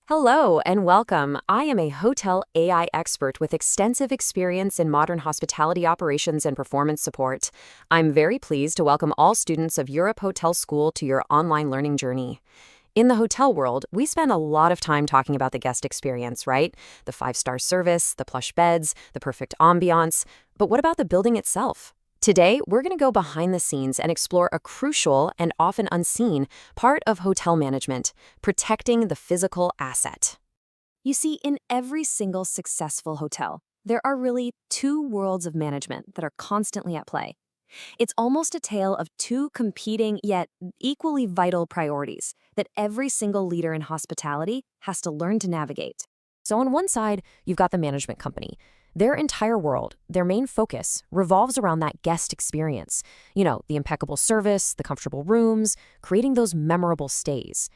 Hello and welcome. I am a hotel AI expert with extensive experience in modern hospitality operations and performance support. I'm very pleased to welcome all students of Europe Hotel School to your online learning journey. In the hotel world, we spend a lot of time talking about the guest experience, right? The five-star service, the plush beds, the perfect ambiance. But what about the building itself? Today, we're going to go behind the scenes and explore a crucial and often unseen part of hotel management: protecting the physical asset. You see, in every single successful hotel, there are really two worlds of management that are constantly at play. It's almost a tale of two competing yet equally vital priorities that every single leader in hospitality has to learn to navigate. So on one side, you've got the management company. Their entire world, their main focus, revolves around that guest experience. The impeccable service, the comfortable rooms, creating those memorable stays.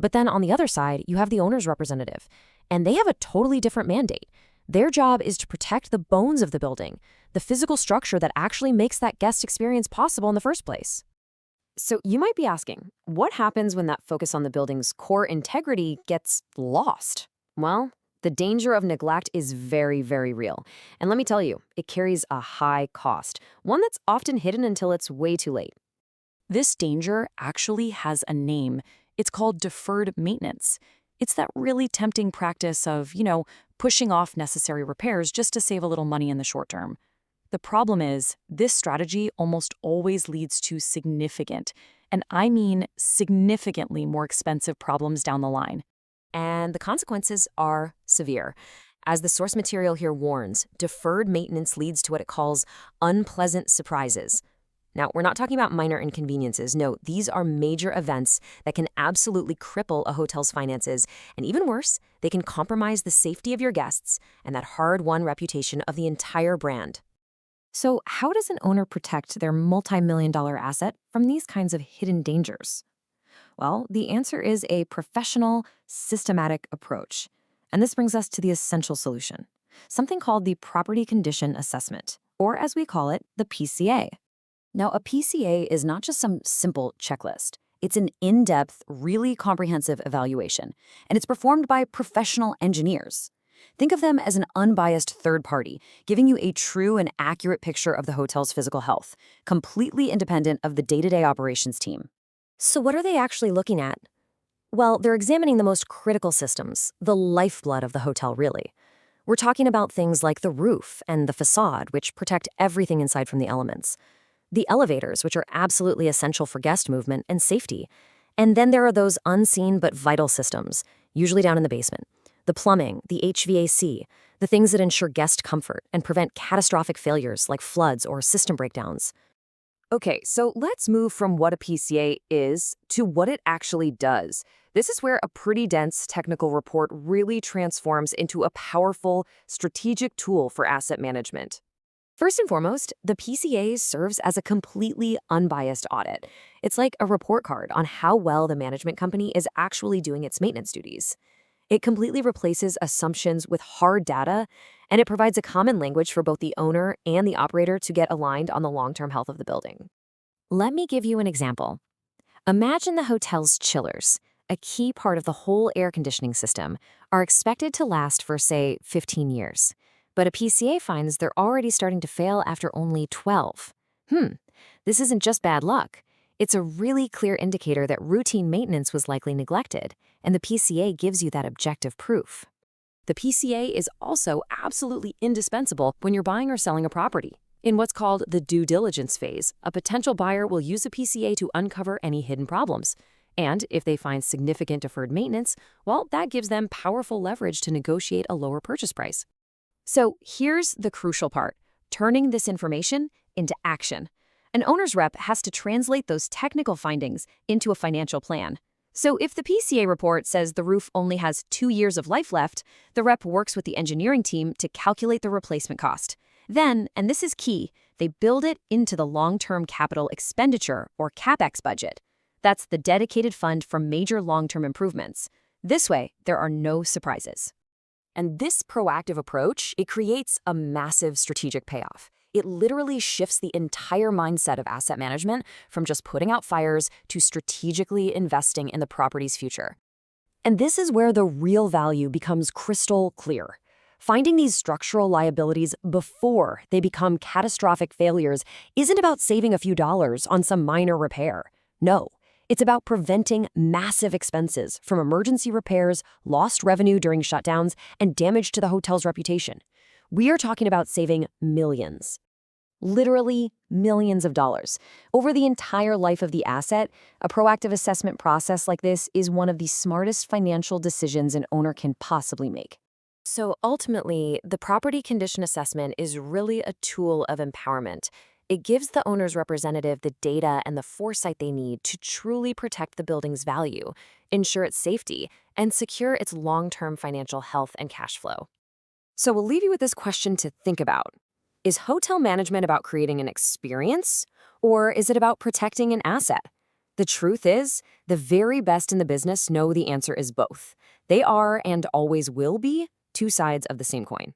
But then on the other side, you have the owner's representative, and they have a totally different mandate. Their job is to protect the bones of the building, the physical structure that actually makes that guest experience possible in the first place. So you might be asking, what happens when that focus on the building's core integrity gets lost? Well, the danger of neglect is very, very real. And let me tell you, it carries a high cost, one that's often hidden until it's way too late. This danger actually has a name. It's called deferred maintenance. It's that really tempting practice of, pushing off necessary repairs just to save a little money in the short term. The problem is, this strategy almost always leads to significant, and I mean significantly more expensive problems down the line. And the consequences are severe. As the source material here warns, deferred maintenance leads to what it calls unpleasant surprises. Now, we're not talking about minor inconveniences. No, these are major events that can absolutely cripple a hotel's finances. And even worse, they can compromise the safety of your guests and that hard-won reputation of the entire brand. So how does an owner protect their multi-million-dollar asset from these kinds of hidden dangers? Well, the answer is a professional, systematic approach. And this brings us to the essential solution, something called the Property Condition Assessment, or as we call it, the PCA. Now, a PCA is not just some simple checklist. It's an in-depth, really comprehensive evaluation, and it's performed by professional engineers. Think of them as an unbiased third party, giving you a true and accurate picture of the hotel's physical health, completely independent of the day-to-day operations team. So what are they actually looking at? Well, they're examining the most critical systems, the lifeblood of the hotel, really. We're talking about things like the roof and the facade, which protect everything inside from the elements. The elevators, which are absolutely essential for guest movement and safety. And then there are those unseen but vital systems, usually down in the basement. The plumbing, the HVAC, the things that ensure guest comfort and prevent catastrophic failures like floods or system breakdowns. Okay, so let's move from what a PCA is to what it actually does. This is where a pretty dense technical report really transforms into a powerful, strategic tool for asset management. First and foremost, the PCA serves as a completely unbiased audit. It's like a report card on how well the management company is actually doing its maintenance duties. It completely replaces assumptions with hard data, and it provides a common language for both the owner and the operator to get aligned on the long-term health of the building. Let me give you an example. Imagine the hotel's chillers, a key part of the whole air conditioning system, are expected to last for, say, 15 years. But a PCA finds they're already starting to fail after only 12. This isn't just bad luck. It's a really clear indicator that routine maintenance was likely neglected, and the PCA gives you that objective proof. The PCA is also absolutely indispensable when you're buying or selling a property. In what's called the due diligence phase, a potential buyer will use a PCA to uncover any hidden problems. And if they find significant deferred maintenance, well, that gives them powerful leverage to negotiate a lower purchase price. So here's the crucial part: turning this information into action. An owner's rep has to translate those technical findings into a financial plan. So if the PCA report says the roof only has 2 years of life left, the rep works with the engineering team to calculate the replacement cost. Then, and this is key, they build it into the long-term capital expenditure, or CapEx budget. That's the dedicated fund for major long-term improvements. This way, there are no surprises. And this proactive approach, it creates a massive strategic payoff. It literally shifts the entire mindset of asset management from just putting out fires to strategically investing in the property's future. And this is where the real value becomes crystal clear. Finding these structural liabilities before they become catastrophic failures isn't about saving a few dollars on some minor repair. No, it's about preventing massive expenses from emergency repairs, lost revenue during shutdowns, and damage to the hotel's reputation. We are talking about saving millions. Literally millions of dollars. Over the entire life of the asset, a proactive assessment process like this is one of the smartest financial decisions an owner can possibly make. So ultimately, the property condition assessment is really a tool of empowerment. It gives the owner's representative the data and the foresight they need to truly protect the building's value, ensure its safety, and secure its long-term financial health and cash flow. So we'll leave you with this question to think about. Is hotel management about creating an experience, or is it about protecting an asset? The truth is, the very best in the business know the answer is both. They are and always will be two sides of the same coin.